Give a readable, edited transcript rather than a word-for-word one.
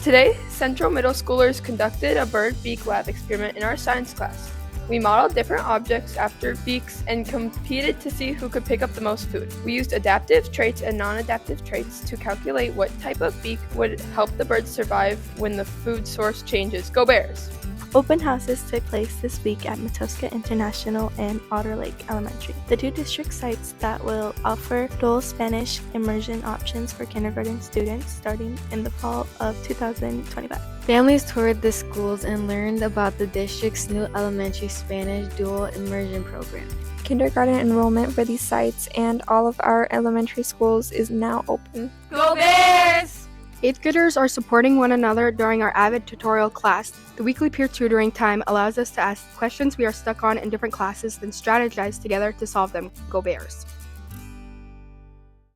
Today, Central Middle Schoolers conducted a bird beak lab experiment in our science class. We modeled different objects after beaks and competed to see who could pick up the most food. We used adaptive traits and non-adaptive traits to calculate what type of beak would help the birds survive when the food source changes. Go Bears! Open houses took place this week at Matoska International and Otter Lake Elementary, the two district sites that will offer dual Spanish immersion options for kindergarten students starting in the fall of 2025. Families toured the schools and learned about the district's new elementary Spanish dual immersion program. Kindergarten enrollment for these sites and all of our elementary schools is now open. Go Bears! 8th graders are supporting one another during our Avid tutorial class. The weekly peer tutoring time allows us to ask questions we are stuck on in different classes, then strategize together to solve them. Go Bears!